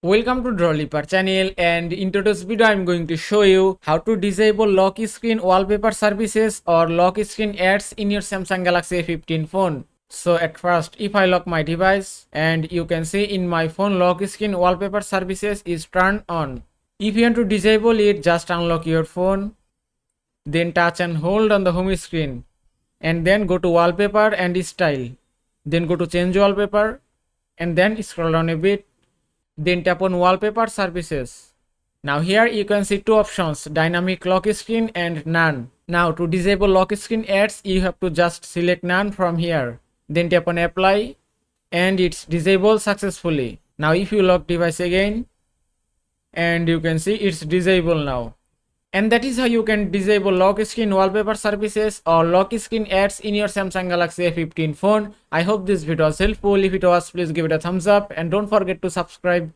Welcome to Drawliper channel, and in today's video I'm going to show you how to disable lock screen wallpaper services or lock screen ads in your Samsung Galaxy A15 phone. So at first, if I lock my device, and you can see in my phone lock screen wallpaper services is turned on. If you want to disable it, just unlock your phone, then touch and hold on the home screen, and then go to wallpaper and style, then go to change wallpaper, and then scroll down a bit, then tap on wallpaper services. Now here you can see two options, dynamic lock screen and none. Now to disable lock screen ads, you have to just select none from here, then tap on apply, and it's disabled successfully. Now if you lock device again, and you can see it's disabled now. And that is how you can disable lock screen wallpaper services or lock screen ads in your Samsung Galaxy A15 phone. I hope this video was helpful. If it was, please give it a thumbs up and don't forget to subscribe.